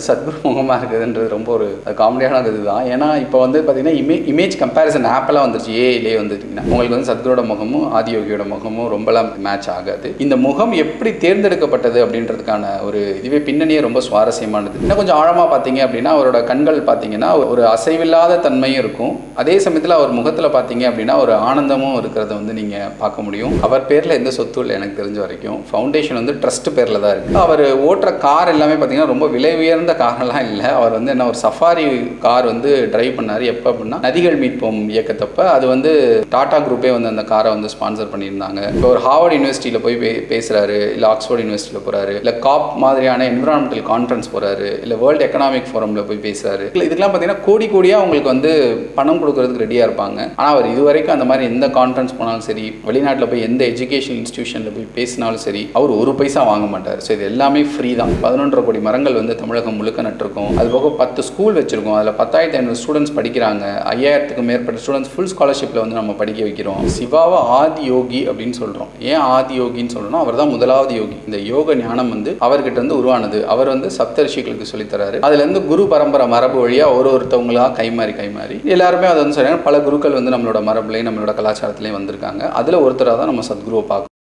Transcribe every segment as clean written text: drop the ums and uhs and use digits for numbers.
சத்குரு முகமாக இருக்குதுன்றது ரொம்ப ஒரு காமெடியான இது தான். ஏன்னா இப்போ வந்து பார்த்தீங்கன்னா இமேஜ் கம்பேரிசன் ஆப்பெல்லாம் வந்துருச்சு, ஏஐலே வந்துட்டிங்கன்னா உங்களுக்கு வந்து சத்குரோட முகமும் ஆதியோகியோட முகமும் ரொம்பலாம் மேட்ச் ஆகாது. இந்த முகம் எப்படி தேர்ந்தெடுக்கப்பட்டது அப்படின்றதுக்கான ஒரு இதுவே பின்னணியே ரொம்ப சுவாரஸ்யமானது. இன்னும் கொஞ்சம் ஆழமாக பார்த்தீங்க அப்படின்னா அவரோட கண்கள் பார்த்தீங்கன்னா ஒரு அசைவில்லாத தன்மையும் இருக்கும், அதே சமயத்தில் அவர் முகத்தில் பார்த்தீங்க அப்படின்னா ஒரு ஆனந்தமும் இருக்கிறத வந்து நீங்கள் பார்க்க முடியும். அவர் பேரில் எந்த சொத்து இல்லை எனக்கு தெரிஞ்ச வரைக்கும். ஃபவுண்டேஷன் வந்து ட்ரஸ்ட் பேரில் தான் இருக்குது. அவர் ஓட்டுற கார் எல்லாமே பார்த்தீங்கன்னா ரொம்ப விலை உயர்ந்த காரெல்லாம் இல்லை. அவர் வந்து என்ன ஒரு சஃபாரி கார் வந்து டிரைவ் பண்ணார். எப்போ அப்படின்னா நதிகள் மீட்போம் இயக்கத்தப்ப அது வந்து டாடா குரூப்பே வந்து அந்த காரை வந்து ஸ்பான்சர் பண்ணியிருந்தாங்க. இப்போ ஒரு ஹார்வர்ட் யூனிவர்சிட்டியில் போய் பேசுகிறாரு, இல்லை ஆக்ஸ்ஃபோர்ட் யூனிவர்சிட்டியில் போகிறாரு, இல்லை காப் மாதிரியான என்விரான்மெண்டல் கான்ஃபரன்ஸ் போகிறாரு, இல்லை வேர்ல்டு எக்கனாமிக் ஃபோரமில் போய் பேசுகிறாரு. இல்லை இதுக்கெல்லாம் பார்த்தீங்கன்னா கோடி கோடியாக உங்களுக்கு வந்து பணம் கொடுக்கறதுக்கு ரெடியாக இருப்பாங்க. ஆனால் அவர் இதுவரைக்கும் அந்த மாதிரி எந்த கான்ஃபரன்ஸ் போனாலும் சரி, வெளிநாட்டில் போய் எந்த எஜுகேஷன் இன்ஸ்டியூஷனில் போய் பேசினாலும் சரி, அவர் ஒரு பைசா வாங்க மாட்டார். ஸோ இது எல்லாமே ஃப்ரீ தான். 11.5 கோடி மரங்கள் வந்து தமிழகம் முழுக்க நட்டிருக்கோம். அது போக 10 ஸ்கூல் வச்சிருக்கோம். அதில் 10,500 ஸ்டூடெண்ட்ஸ் படிக்கிறாங்க. 5000க்கும் மேற்பட்ட ஸ்டூடெண்ட்ஸ் ஃபுல் ஸ்காலர்ஷிப்பில் வந்து நம்ம படிக்க வைக்கிறோம். சிவாவை ஆதி யோகி அப்படின்னு சொல்கிறோம். ஏன் ஆதி யோகின்னு சொல்கிறோம்னா அவர் தான் முதலாவது யோகி. இந்த யோக ஞானம் வந்து அவர்கிட்ட இருந்து உருவானது. அவர் வந்து சப்தரிஷிகளுக்கு சொல்லித்தராரு. அதுலேருந்து குரு பரம்பரை மரபு வழியாக ஒருத்தவங்களாக கைமாறி எல்லாருமே அதை வந்து சொல்கிறாங்க. பல குருக்கள் வந்து நம்மளோட மரபுலையும் நம்மளோட கலாச்சாரத்துலேயும் வந்திருக்காங்க. அதில் ஒருத்தராக தான் நம்ம சத்குருவை பார்க்கணும்.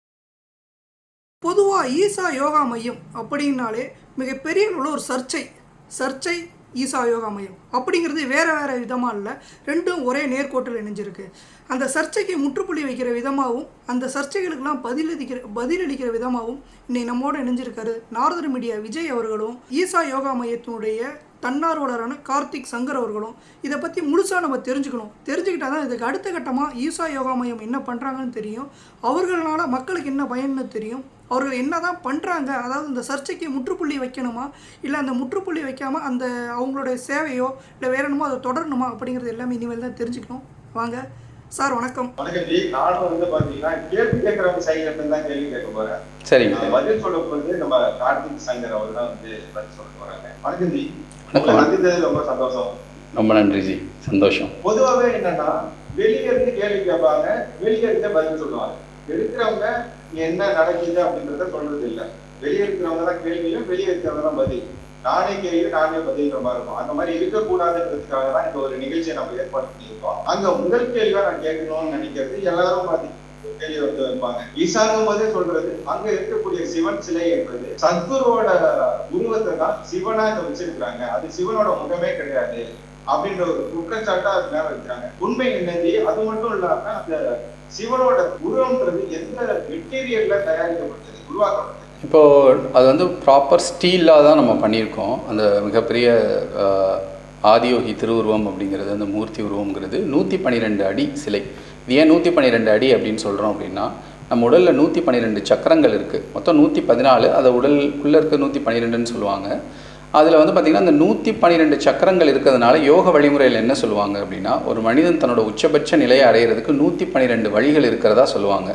பொதுவாக ஈசா யோகா மையம் அப்படின்னாலே மிகப்பெரிய உள்ள ஒரு சர்ச்சை ஈசா யோகா மையம் அப்படிங்கிறது வேறு விதமாக இல்லை, ரெண்டும் ஒரே நேர்கோட்டில் இணைஞ்சிருக்கு. அந்த சர்ச்சைக்கு முற்றுப்புள்ளி வைக்கிற விதமாகவும் அந்த சர்ச்சைகளுக்கெல்லாம் பதிலளிக்கிற விதமாகவும் இன்னைக்கு நம்மோடு இணைஞ்சிருக்காரு நாரதர் மீடியா விஜய் அவர்களும் ஈசா யோகா மையத்தினுடைய தன்னார்வலரான கார்த்திக் சங்கர் அவர்களும். இதை பற்றி முழுசாக நம்ம தெரிஞ்சுக்கிட்டால் தான் இதுக்கு அடுத்த கட்டமாக ஈசா யோகா மையம் என்ன பண்ணுறாங்கன்னு தெரியும், அவர்களால் மக்களுக்கு என்ன பயன்னு தெரியும், அவர்கள் என்ன தான் பண்ணுறாங்க, அதாவது இந்த சர்ச்சைக்கு முற்றுப்புள்ளி வைக்கணுமா இல்லை அந்த முற்றுப்புள்ளி வைக்காமல் அந்த அவங்களுடைய சேவையோ இல்லை வேற என்னமோ அதை தொடரணுமா அப்படிங்கிறது எல்லாமே இனிமேல் தான் தெரிஞ்சுக்கணும். வாங்க சார். வணக்கம். வணக்கம் ஜி. நானும் வந்து பாத்தீங்கன்னா கேள்வி கேட்கறவங்க சைட்ல தான் கேள்வி கேட்க போறேன். சரி, பதில் சொல்ல போது நம்ம கார்த்திக் சங்கர் அவர் தான் வந்து பதில் சொல்ல போறாங்க. வணக்கம் ஜி. சந்தித்தது ரொம்ப சந்தோஷம். ரொம்ப நன்றி ஜி, சந்தோஷம். பொதுவாகவே என்னன்னா வெளியே இருந்து கேள்வி கேட்பாங்க, வெளியே இருந்து பதில் சொல்லுவாங்க. இருக்கிறவங்க என்ன நடக்குது அப்படின்றத சொல்றது இல்லை. வெளியே இருக்கிறவங்க தான் கேள்வியும் வெளியே இருக்கிறவங்க தான் பதில். நானே கேள்வி நானே பதில்ன்ற மாதிரி இருக்கும். அந்த மாதிரி இருக்கக்கூடாதுன்றதுக்காக தான் இந்த ஒரு நிகழ்ச்சியை நம்ம ஏற்பாடு பண்ணியிருக்கோம். அங்க முதல் கேள்வியா நான் கேட்கணும்னு நினைக்கிறது, எல்லாரும் கேள்வி வந்து வைப்பாங்க. ஈசாங்கும் போதே சொல்றது அங்க இருக்கக்கூடிய சிவன் சிலை என்பது சத்குருவோட உருவத்தை தான் சிவனா இங்க வச்சிருக்கிறாங்க, அது சிவனோட முகமே கிடையாது அப்படின்ற ஒரு குற்றச்சாட்டா அது மேல வைக்கிறாங்க. உண்மை என்னது, அது மட்டும் இல்லாம அந்த சிவனோட உருவம்ன்றது எந்த மெட்டீரியல்ல தயாரிக்கப்பட்டது, உருவாக்கப்பட்டது? இப்போது அது வந்து ப்ராப்பர் ஸ்டீலாக தான் நம்ம பண்ணியிருக்கோம். அந்த மிகப்பெரிய ஆதியோகி திருவுருவம் அப்படிங்கிறது, அந்த மூர்த்தி உருவங்கிறது 112 அடி சிலை. இது ஏன் 112 அடி அப்படின்னு சொல்கிறோம் அப்படின்னா, நம்ம உடலில் 112 சக்கரங்கள் இருக்குது. மொத்தம் 114, அதை உடலுக்குள்ளே இருக்க 112ன்னு சொல்லுவாங்க. அதில் வந்து பார்த்திங்கன்னா அந்த 112 சக்கரங்கள் இருக்கிறதுனால யோக வழிமுறையில் என்ன சொல்லுவாங்க அப்படின்னா, ஒரு மனிதன் தன்னோட உச்சபட்ச நிலையை அடையிறதுக்கு 112 வழிகள் இருக்கிறதா சொல்லுவாங்க.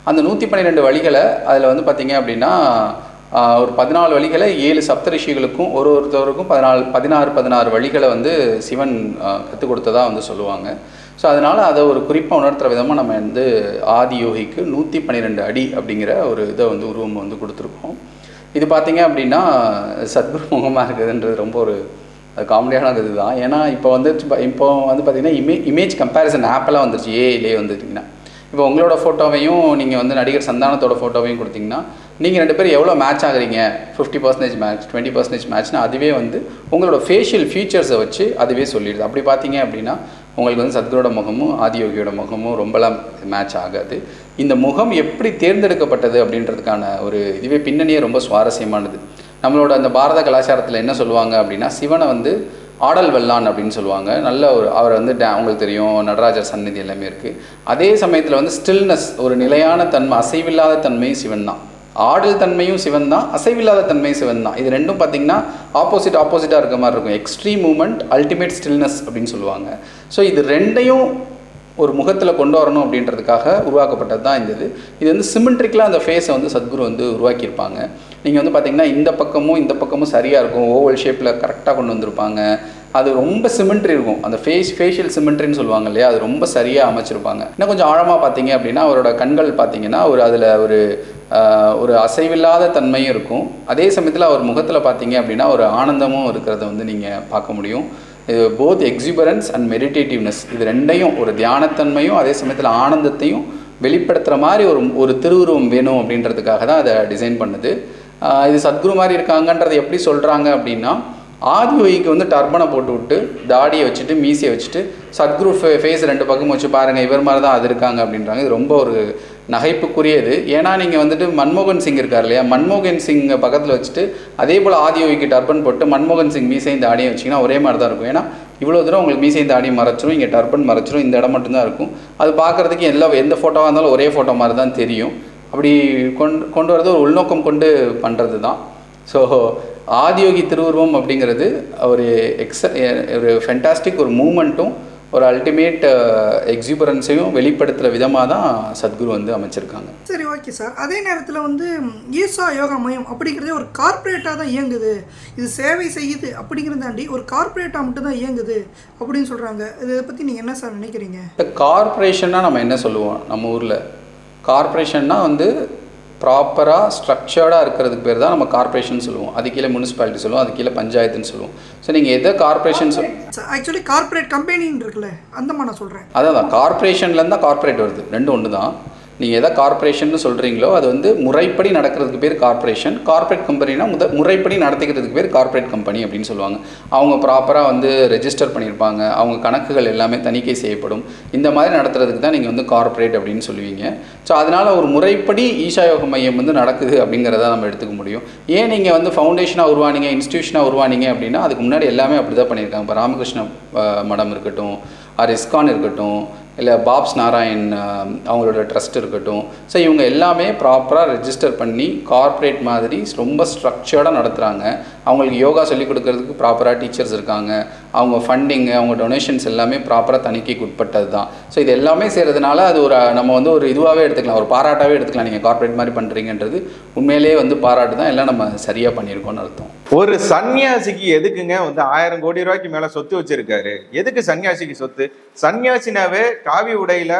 அந்த 112 வழிகளை அதில் வந்து பார்த்திங்க அப்படின்னா ஒரு 14 வழிகளை 7 சப்தரிஷிகளுக்கும் ஒருத்தருக்கும் 16 வழிகளை வந்து சிவன் கற்றுக் கொடுத்ததாக வந்து சொல்லுவாங்க. ஸோ அதனால் அதை ஒரு குறிப்பாக உணர்த்துற விதமாக நம்ம வந்து ஆதியோகிக்கு 112 அடி அப்படிங்கிற ஒரு இதை வந்து உருவம் வந்து கொடுத்துருக்கோம். இது பார்த்திங்க அப்படின்னா சத்குரு முகமாக இருக்குதுன்றது ரொம்ப ஒரு காமெடியான இது தான். ஏன்னா இப்போ வந்து பார்த்திங்கன்னா இமேஜ் கம்பேரிசன் ஆப்பெல்லாம் வந்துருச்சு, ஏஐலே வந்துட்டிங்கன்னா. இப்போ உங்களோட ஃபோட்டோவையும் நீங்கள் வந்து நடிகர் சந்தானத்தோட ஃபோட்டோவையும் கொடுத்திங்கன்னா நீங்கள் 2 பேரும் எவ்வளோ மேட்ச் ஆகுறீங்க, 50% மேட்ச் 20% மேட்ச்னா அதுவே வந்து உங்களோட ஃபேஷியல் ஃபீச்சர்ஸை வச்சு அதுவே சொல்லிடுது. அப்படி பார்த்தீங்க அப்படின்னா உங்களுக்கு வந்து சத்குரோட முகமும் ஆதியோகியோட முகமும் ரொம்பலாம் மேட்ச் ஆகாது. இந்த முகம் எப்படி தேர்ந்தெடுக்கப்பட்டது அப்படின்றதுக்கான ஒரு இதுவே பின்னணியே ரொம்ப சுவாரஸ்யமானது. நம்மளோட அந்த பாரத கலாச்சாரத்தில் என்ன சொல்லுவாங்க அப்படின்னா, சிவனை வந்து ஆடல் வெள்ளான் அப்படின்னு சொல்லுவாங்க. நல்ல ஒரு அவர் வந்து அவங்களுக்கு தெரியும், நடராஜர் சந்நிதி எல்லாமே இருக்குது. அதே சமயத்தில் வந்து ஸ்டில்னஸ், ஒரு நிலையான தன்மை, அசைவில்லாத தன்மையும் சிவன் தான். ஆடல் தன்மையும் சிவன் தான், அசைவில்லாத தன்மையும் சிவன் தான். இது ரெண்டும் பார்த்திங்கன்னா ஆப்போசிட்டாக இருக்க மாதிரி இருக்கும். எக்ஸ்ட்ரீம் மூமெண்ட், அல்டிமேட் ஸ்டில்னஸ் அப்படின்னு சொல்லுவாங்க. ஸோ இது ரெண்டையும் ஒரு முகத்தில் கொண்டு வரணும் அப்படின்றதுக்காக உருவாக்கப்பட்டது தான் இந்த இது வந்து சிமெண்ட்ரிக்கலாக அந்த ஃபேஸை வந்து சத்குரு வந்து உருவாக்கியிருப்பாங்க. நீங்கள் வந்து பார்த்திங்கன்னா இந்த பக்கமும் சரியாக இருக்கும், ஓவல் ஷேப்பில் கரெக்டாக கொண்டு வந்திருப்பாங்க. அது ரொம்ப சிமெண்ட்ரி இருக்கும், அந்த ஃபேஷியல் சிமெண்ட்ரின்னு சொல்லுவாங்க இல்லையா, அது ரொம்ப சரியாக அமைச்சிருப்பாங்க. இன்னும் கொஞ்சம் ஆழமாக பார்த்தீங்க அப்படின்னா அவரோட கண்கள் பார்த்திங்கன்னா அதில் ஒரு ஒரு அசைவில்லாத தன்மையும் இருக்கும். அதே சமயத்தில் அவர் முகத்தில் பார்த்தீங்க அப்படின்னா ஒரு ஆனந்தமும் இருக்கிறத வந்து நீங்கள் பார்க்க முடியும். இது போத் எக்ஸிபரன்ஸ் அண்ட் மெடிடேட்டிவ்னஸ், இது ரெண்டையும், ஒரு தியானத்தன்மையும் அதே சமயத்தில் ஆனந்தத்தையும் வெளிப்படுத்துகிற மாதிரி ஒரு திருவுருவம் வேணும் அப்படின்றதுக்காக தான் அதை டிசைன் பண்ணுது. இது சத்குரு மாதிரி இருக்காங்கன்றது எப்படி சொல்கிறாங்க அப்படின்னா, ஆதியோகிக்கு வந்து டர்பனை போட்டு விட்டு தாடியை வச்சுட்டு மீசையை வச்சுட்டு சத்குரு ஃபேஸ் 2 பக்கமும் வச்சு பாருங்கள் இவர் மாதிரி தான் அது இருக்காங்க அப்படின்றாங்க. இது ரொம்ப ஒரு நகைப்புக்குரியது. ஏன்னா நீங்கள் வந்துட்டு மன்மோகன் சிங் இருக்கார் இல்லையா, மன்மோகன் சிங் பக்கத்தில் வச்சுட்டு அதே போல் ஆதியோகிக்கு டர்பன் போட்டு மன்மோகன் சிங் மீசையும் தாடியை வச்சிங்கன்னா ஒரே மாதிரி தான் இருக்கும். ஏன்னா இவ்வளோ தூரம் உங்களுக்கு மீசையும் தாடியும் மறைச்சிரும், இங்கே டர்பன் மறைச்சிரும், இந்த இடம் மட்டும்தான் இருக்கும். அது பார்க்குறதுக்கு எந்த ஃபோட்டோவாக இருந்தாலும் ஒரே ஃபோட்டோ மாதிரி தான் தெரியும். அப்படி கொண்டு வரது ஒரு உள்நோக்கம் கொண்டு பண்ணுறது தான். ஸோ ஆதியோகி திருவுருவம் அப்படிங்கிறது ஒரு ஃபென்டாஸ்டிக் ஒரு மூமெண்ட்டும் ஒரு அல்டிமேட் எக்ஸிபரன்ஸையும் வெளிப்படுத்துகிற விதமாக தான் சத்குரு வந்து அமைச்சிருக்காங்க. சரி, ஓகே சார். அதே நேரத்தில் வந்து ஈசா யோகா மையம் அப்படிங்கிறதே ஒரு கார்ப்பரேட்டாக தான் இயங்குது, இது சேவை செய்யுது அப்படிங்கிறத தாண்டி ஒரு கார்ப்பரேட்டாக மட்டும் தான் இயங்குது அப்படின்னு சொல்கிறாங்க. இதை பற்றி நீங்கள் என்ன சார் நினைக்கிறீங்க? கார்ப்பரேஷன்னா நம்ம என்ன சொல்லுவோம், நம்ம ஊரில் கார்ப்பரேஷன்னா வந்து ப்ராப்பராக ஸ்ட்ரக்சர்டாக இருக்கிறதுக்கு பேர் தான் நம்ம கார்ப்பரேஷன் சொல்லுவோம். அது கீழே முனிசிபாலிட்டி சொல்லுவோம், அது கீழே பஞ்சாயத்துன்னு சொல்லுவோம். ஸோ நீங்கள் எதை கார்ப்பரேஷன் ஆக்சுவலி கார்ப்பரேட் கம்பெனின்னு இருக்குல்ல, அந்த மாதிரி நான் சொல்கிறேன். அதான் கார்ப்பரேஷன்லேருந்து தான் கார்ப்பரேட் வருது, ரெண்டும் ஒன்று தான். நீங்கள் எதை கார்ப்பரேஷன் சொல்கிறீங்களோ அது வந்து முறைப்படி நடக்கிறதுக்கு பேர் கார்ப்பரேஷன். கார்ப்பரேட் கம்பெனினா முறைப்படி நடத்திக்கிறதுக்கு பேர் கார்ப்பரேட் கம்பெனி அப்படின்னு சொல்லுவாங்க. அவங்க ப்ராப்பராக வந்து ரெஜிஸ்டர் பண்ணியிருப்பாங்க, அவங்க கணக்குகள் எல்லாமே தணிக்கை செய்யப்படும். இந்த மாதிரி நடத்துறதுக்கு தான் நீங்கள் வந்து கார்ப்பரேட் அப்படின்னு சொல்லுவீங்க. ஸோ அதனால் ஒரு முறைப்படி ஈஷா யோக மையம் வந்து நடக்குது அப்படிங்கிறத நம்ம எடுத்துக்க முடியும். ஏன் நீங்கள் வந்து ஃபவுண்டேஷனாக உருவானீங்க, இன்ஸ்டியூஷனாக உருவானீங்க அப்படின்னா அதுக்கு முன்னாடி எல்லாமே அப்படி தான் பண்ணியிருக்காங்க. இப்போ ராமகிருஷ்ண மடம் இருக்கட்டும், ஆர் இஸ்கான் இருக்கட்டும், இல்லை பாப்ஸ் நாராயண் அவங்களோட ட்ரஸ்ட் இருக்கட்டும். ஸோ இவங்க எல்லாமே ப்ராப்பராக ரெஜிஸ்டர் பண்ணி கார்ப்பரேட் மாதிரி ரொம்ப ஸ்ட்ரக்சர்டாக நடத்துகிறாங்க. அவங்களுக்கு யோகா சொல்லிக் கொடுக்கறதுக்கு ப்ராப்பராக டீச்சர்ஸ் இருக்காங்க. அவங்க ஃபண்டிங்கு, அவங்க டொனேஷன்ஸ் எல்லாமே ப்ராப்பராக தணிக்கைக்கு உட்பட்டது தான். ஸோ இது எல்லாமே செய்கிறதுனால அது நம்ம வந்து ஒரு இதுவாகவே எடுத்துக்கலாம், ஒரு பாராட்டாகவே எடுத்துக்கலாம். நீங்கள் கார்ப்பரேட் மாதிரி பண்ணுறீங்கன்றது உண்மையிலே வந்து பாராட்டு தான், எல்லாம் நம்ம சரியாக பண்ணியிருக்கோம்னு அர்த்தம். ஒரு சன்னியாசிக்கு எதுக்குங்க வந்து 1000 கோடி ரூபாய்க்கு மேல சொத்து வச்சிருக்காரு? எதுக்கு சன்னியாசிக்கு சொத்து? சன்னியாசினாவே காவி உடையில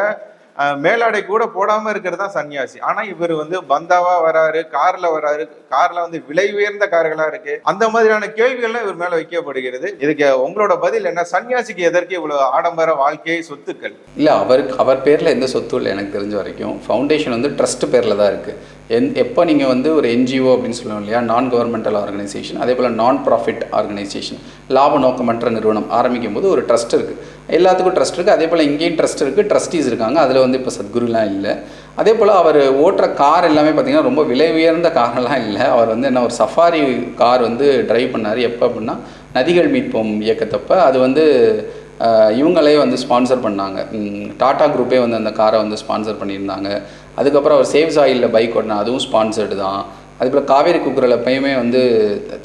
மேலாடை கூட போடாம இருக்கிறது தான் சன்னியாசி. ஆனா இவர் வந்து பந்தாவா வராரு, கார்ல வராரு, கார்ல வந்து விலை உயர்ந்த கார்களா இருக்கு. அந்த மாதிரியான கேள்விகள்லாம் இவர் மேல வைக்கப்படுகிறது. இதுக்கு உங்களோட பதில் என்ன? சன்னியாசிக்கு எதற்கு இவ்வளவு ஆடம்பர வாழ்க்கை, சொத்துக்கள்? இல்ல, அவர் பேர்ல எந்த சொத்தும் இல்லை எனக்கு தெரிஞ்ச வரைக்கும். ஃபவுண்டேஷன் வந்து ட்ரஸ்ட் பேர்ல தான் இருக்கு. எப்போ நீங்கள் வந்து ஒரு என்ஜிஓ அப்படின்னு சொல்லுவோம் இல்லையா, நான் கவர்மெண்டல் ஆர்கனைசேஷன், அதே போல் நான் ப்ராஃபிட் ஆர்கனைசேஷன், லாப நோக்கமற்ற நிறுவனம் ஆரம்பிக்கும் போது ஒரு ட்ரஸ்ட் இருக்குது. எல்லாத்துக்கும் ட்ரஸ்ட் இருக்குது. அதே போல் இங்கேயும் ட்ரஸ்ட் இருக்குது, ட்ரஸ்டீஸ் இருக்காங்க. அதில் வந்து இப்போ சத்குருலாம் இல்லை. அதே போல் அவர் ஓட்டுற கார் எல்லாமே பார்த்திங்கன்னா ரொம்ப விலை உயர்ந்த காரெல்லாம் இல்லை. அவர் வந்து என்ன ஒரு சஃபாரி கார் வந்து ட்ரைவ் பண்ணார். எப்போ அப்படின்னா நதிகள் மீட்போம் இயக்கத்தப்போ அது வந்து இவங்களே வந்து ஸ்பான்சர் பண்ணாங்க. டாடா குரூப்பே வந்து அந்த காரை வந்து ஸ்பான்சர் பண்ணியிருந்தாங்க. அதுக்கப்புறம் அவர் சேவ்ஸ் ஆயிலில் பைக் ஓட்டினா அதுவும் ஸ்பான்சர்டு தான். அதுபோல் காவேரி குக்கரில் எப்பயுமே வந்து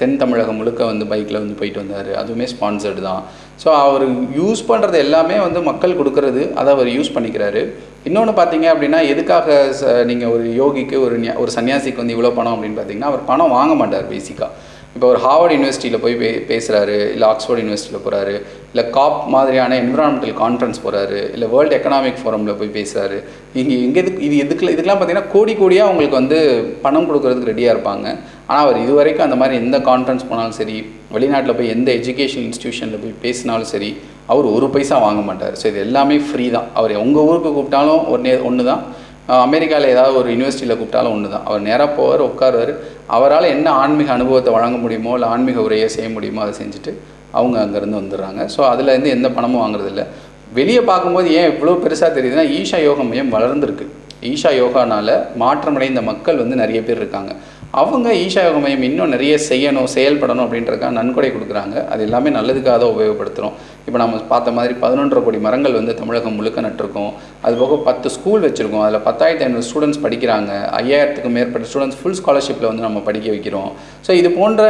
தென் தமிழகம் முழுக்க வந்து பைக்கில் வந்து போயிட்டு வந்தார், அதுவுமே ஸ்பான்சர்டு தான். ஸோ அவர் யூஸ் பண்ணுறது எல்லாமே வந்து மக்கள் கொடுக்குறது, அதை அவர் யூஸ் பண்ணிக்கிறாரு. இன்னொன்று பார்த்தீங்க அப்படின்னா, எதுக்காக நீங்கள் ஒரு யோகிக்கு ஒரு சன்னியாசிக்கு வந்து இவ்வளோ பணம் அப்படின்னு பார்த்தீங்கன்னா, அவர் பணம் வாங்க மாட்டார் பேசிக்காக. இப்போ ஒரு ஹார்வர்ட் யூனிவர்சிட்டியில் போய் பேசுகிறாரு, இல்லை ஆக்ஸ்ஃபோர்ட் யூனிவர்சிட்டியில் போகிறாரு, இல்லை காப் மாதிரியான என்விரான்மெண்டல் கான்ஃபரன்ஸ் போகிறாரு, இல்லை வேர்ல்டு எக்கனாமிக் ஃபோரமில் போய் பேசுகிறாரு. இதுக்கெல்லாம் பார்த்தீங்கன்னா கோடியாக அவங்களுக்கு வந்து பணம் கொடுக்கறதுக்கு ரெடியாக இருப்பாங்க. ஆனால் அவர் இது வரைக்கும் அந்த மாதிரி எந்த கான்ஃபரன்ஸ் போனாலும் சரி, வெளிநாட்டில் போய் எந்த எஜுகேஷன் இன்ஸ்டியூஷனில் போய் பேசினாலும் சரி, அவர் ஒரு பைசா வாங்க மாட்டார். ஸோ இது எல்லாமே ஃப்ரீ தான். அவர் உங்கள் ஊருக்கு கூப்பிட்டாலும் ஒன்று தான், அமெரிக்காவில் ஏதாவது ஒரு யூனிவர்சிட்டியில் கூப்பிட்டாலும் ஒன்று தான். அவர் நேராக போவார், உட்காருவார். அவரால் என்ன ஆன்மீக அனுபவத்தை வழங்க முடியுமோ, இல்லை ஆன்மீக உரையை செய்ய முடியுமோ அதை செஞ்சுட்டு அவங்க அங்கேருந்து வந்துடுறாங்க. ஸோ அதுலேருந்து எந்த பணமும் வாங்குறதில்ல. வெளியே பார்க்கும்போது ஏன் இவ்வளோ பெருசாக தெரியுதுன்னா, ஈஷா யோகா மையம் வளர்ந்துருக்கு. ஈஷா யோகானால் மாற்றமடைந்த மக்கள் வந்து நிறைய பேர் இருக்காங்க. அவங்க ஈஷா யோக மையம் இன்னும் நிறைய செய்யணும், செயல்படணும் அப்படின்றதுக்காக நன்கொடை கொடுக்குறாங்க. அது எல்லாமே நல்லதுக்காக தான் உபயோகப்படுத்துகிறோம். இப்போ நம்ம பார்த்த மாதிரி 11.5 கோடி மரங்கள் வந்து தமிழகம் முழுக்க நட்டிருக்கோம். அதுபோக 10 ஸ்கூல் வச்சுருக்கோம். அதில் 10,500 ஸ்டூடெண்ட்ஸ் படிக்கிறாங்க. 5000க்கும் மேற்பட்ட ஸ்டூடெண்ட்ஸ் ஃபுல் ஸ்காலர்ஷிப்பில் வந்து நம்ம படிக்க வைக்கிறோம். ஸோ இது போன்ற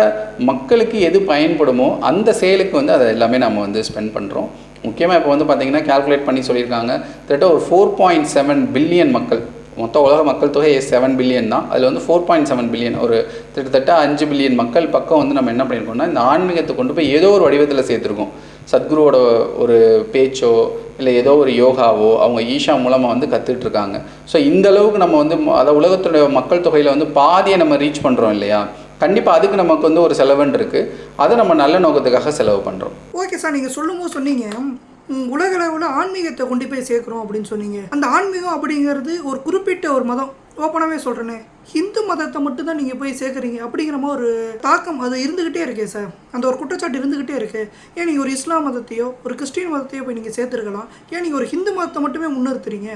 மக்களுக்கு எது பயன்படுமோ அந்த செயலுக்கு வந்து அதை எல்லாமே நம்ம வந்து ஸ்பெண்ட் பண்ணுறோம். முக்கியமாக இப்போ வந்து பார்த்திங்கன்னா கால்குலேட் பண்ணி சொல்லியிருக்காங்க, கிட்டத்தட்ட ஒரு 4.7 பில்லியன் மக்கள், மொத்த உலக மக்கள் தொகை 7 பில்லியன் தான். அதில் வந்து 4.7 பில்லியன், ஒரு கிட்டத்தட்ட 5 பில்லியன் மக்கள் பக்கம் வந்து நம்ம என்ன பண்ணியிருக்கோம்னா, இந்த ஆன்மீகத்தை கொண்டு போய் ஏதோ ஒரு வடிவத்தில் சேர்த்துருக்கோம். சத்குருவோட ஒரு பேச்சோ, இல்லை ஏதோ ஒரு யோகாவோ அவங்க ஈஷா மூலமாக வந்து கற்றுட்ருக்காங்க. ஸோ இந்த அளவுக்கு நம்ம வந்து அதை உலகத்துடைய மக்கள் தொகையில் வந்து பாதியை நம்ம ரீச் பண்ணுறோம் இல்லையா, கண்டிப்பாக அதுக்கு நமக்கு வந்து ஒரு செலவுன்னு இருக்குது. அதை நம்ம நல்ல நோக்கத்துக்காக செலவு பண்ணுறோம். ஓகே சார், நீங்கள் சொல்லும்போது சொன்னீங்க உலக அளவில் ஆன்மீகத்தை கொண்டு போய் சேர்க்குறோம் அப்படின்னு சொன்னீங்க. அந்த ஆன்மீகம் அப்படிங்கிறது ஒரு குறிப்பிட்ட ஒரு மதம், ஓப்பனாகவே சொல்கிறேனே, ஹிந்து மதத்தை மட்டும்தான் நீங்கள் போய் சேர்க்குறீங்க அப்படிங்கிற மாதிரி ஒரு தாக்கம் அது இருந்துக்கிட்டே இருக்கே சார், அந்த ஒரு குற்றச்சாட்டு இருந்துக்கிட்டே இருக்குது. ஏன் நீங்கள் ஒரு இஸ்லாம் மதத்தையோ ஒரு கிறிஸ்டின் மதத்தையோ போய் நீங்கள் சேர்த்துருக்கலாம், ஏன் நீங்கள் ஒரு ஹிந்து மதத்தை மட்டுமே முன்னிறுத்துறீங்க?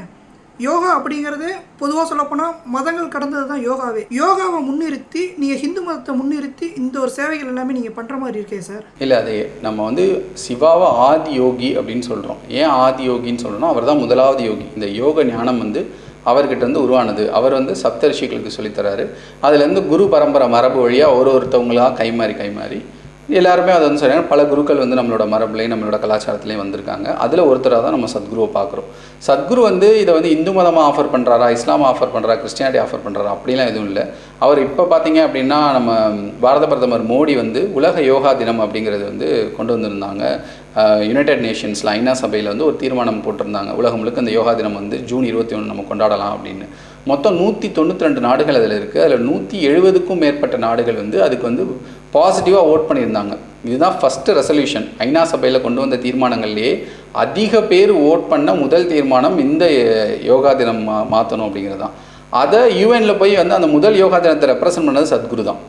யோகா அப்படிங்கிறது பொதுவாக சொல்லப்போனால் மதங்கள் கடந்தது தான் யோகாவே. யோகாவை முன்னிறுத்தி நீங்கள் ஹிந்து மதத்தை முன்னிறுத்தி இந்த ஒரு சேவைகள் எல்லாமே நீங்கள் பண்ணுற மாதிரி இருக்கே சார். இல்லை, அது நம்ம வந்து சிவாவை ஆதி யோகி அப்படின்னு சொல்கிறோம். ஏன் ஆதி யோகின்னு சொல்கிறோன்னா அவர் தான் முதலாவது யோகி. இந்த யோக ஞானம் வந்து அவர்கிட்ட இருந்து உருவானது. அவர் வந்து சப்த ரிஷிகளுக்கு சொல்லித்தராரு. அதுலேருந்து குரு பரம்பரை மரபு வழியாக ஒருத்தவங்களாக கைமாறி எல்லாருமே அதை வந்து சொல்கிறாங்க. பல குருக்கள் வந்து நம்மளோட மரபுலையும் நம்மளோட கலாச்சாரத்துலேயும் வந்திருக்காங்க. அதில் ஒருத்தராக தான் நம்ம சத்குருவை பார்க்குறோம். சத்குரு வந்து இதை வந்து இந்து மதமாக ஆஃபர் பண்ணுறாரா, இஸ்லாம் ஆஃபர் பண்ணுறா, கிறிஸ்டியானிட்டி ஆஃபர் பண்ணுறாரா அப்படிலாம் எதுவும் இல்லை. அவர் இப்போ பார்த்தீங்க அப்படின்னா நம்ம பாரத பிரதமர் மோடி வந்து உலக யோகா தினம் அப்படிங்கிறது வந்து கொண்டு வந்திருந்தாங்க. யுனைடெட் நேஷன்ஸில் ஐநா சபையில் வந்து ஒரு தீர்மானம் போட்டிருந்தாங்க, உலகம் முழுக்க இந்த யோகா தினம் வந்து ஜூன் 21 நம்ம கொண்டாடலாம் அப்படின்னு. மொத்தம் 192 நாடுகள் அதில் இருக்குது. அதில் 170க்கும் மேற்பட்ட நாடுகள் வந்து அதுக்கு வந்து பாசிட்டிவாக ஓட் பண்ணியிருந்தாங்க. இதுதான் ஃபஸ்ட்டு ரெசல்யூஷன். ஐநா சபையில் கொண்டு வந்த தீர்மானங்கள்லேயே அதிக பேர் ஓட் பண்ண முதல் தீர்மானம் இந்த யோகா தினம் மாற்றணும் அப்படிங்கிறது தான். அதை யூஎனில் போய் வந்து அந்த முதல் யோகா தினத்தை ரெப்ரசன்ட் பண்ணது சத்குரு தான்.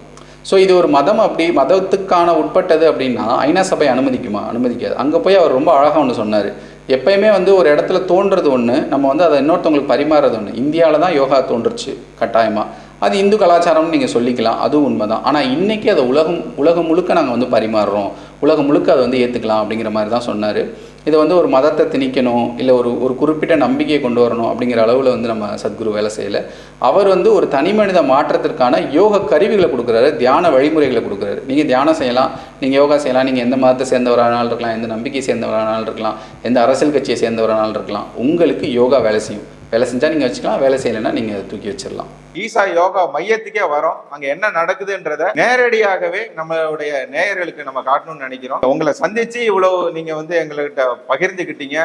ஸோ இது ஒரு மதம், அப்படி மதத்துக்கான உட்பட்டது அப்படின்னா ஐநா சபை அனுமதிக்காது. அங்கே போய் அவர் ரொம்ப அழகாக ஒன்று சொன்னார். எப்பயுமே வந்து ஒரு இடத்துல தோன்றது ஒன்று, நம்ம வந்து அதை இன்னொருத்தவங்களுக்கு பரிமாறுறது ஒன்று. இந்தியாவில் தான் யோகா தோன்றுச்சு கட்டாயமாக, அது இந்து கலாச்சாரம்னு நீங்கள் சொல்லிக்கலாம், அதுவும் உண்மை தான். ஆனால் இன்றைக்கி அதை உலகம் முழுக்க நாங்கள் வந்து பரிமாறுறோம், உலகம் முழுக்க அதை வந்து ஏற்றுக்கலாம் அப்படிங்கிற மாதிரி தான் சொன்னார். இதை வந்து ஒரு மதத்தை திணிக்கணும், இல்லை ஒரு குறிப்பிட்ட நம்பிக்கையை கொண்டு வரணும் அப்படிங்கிற அளவில் வந்து நம்ம சத்குரு வேலை செய்யலை. அவர் வந்து ஒரு தனி மனித மாற்றத்திற்கான யோக கருவிகளை கொடுக்குறாரு, தியான வழிமுறைகளை கொடுக்குறாரு. நீங்கள் தியானம் செய்யலாம், நீங்கள் யோகா செய்யலாம், நீங்கள் எந்த மதத்தை சேர்ந்தவரானாலும் இருக்கலாம், எந்த நம்பிக்கையை சேர்ந்தவரானாலும் இருக்கலாம், எந்த அரசியல் கட்சியை சேர்ந்தவரானாலும் இருக்கலாம். உங்களுக்கு யோகா வேலை செய்யும். வேலை செஞ்சால் நீங்கள் வச்சுக்கலாம், வேலை செய்யலைன்னா நீங்கள் தூக்கி வச்சிடலாம். ஈசா யோகா மையத்துக்கே வரோம், அங்க என்ன நடக்குதுன்றத நேரடியாகவே நம்மளுடைய நேயர்களுக்கு நம்ம காட்டணும்னு நினைக்கிறோம். உங்களை சந்திச்சு இவ்வளவு நீங்க வந்து எங்ககிட்ட பகிர்ந்துக்கிட்டீங்க.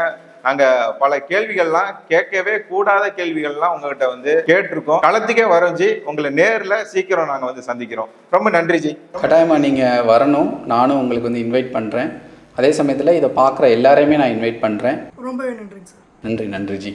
நாங்க பல கேள்விகள்லாம் கேட்கவே கூடாத கேள்விகள்லாம் உங்ககிட்ட வந்து கேட்டிருக்கோம். களத்துக்கே வரைஞ்சி உங்களை நேர்ல சீக்கிரம் நாங்க வந்து சந்திக்கிறோம். ரொம்ப நன்றி ஜி. கட்டாயமா நீங்க வரணும், நானும் உங்களுக்கு வந்து இன்வைட் பண்றேன். அதே சமயத்தில் இதை பார்க்குற எல்லாரையுமே நான் இன்வைட் பண்ணுறேன். ரொம்பவே நன்றிங்க சார். நன்றி ஜி.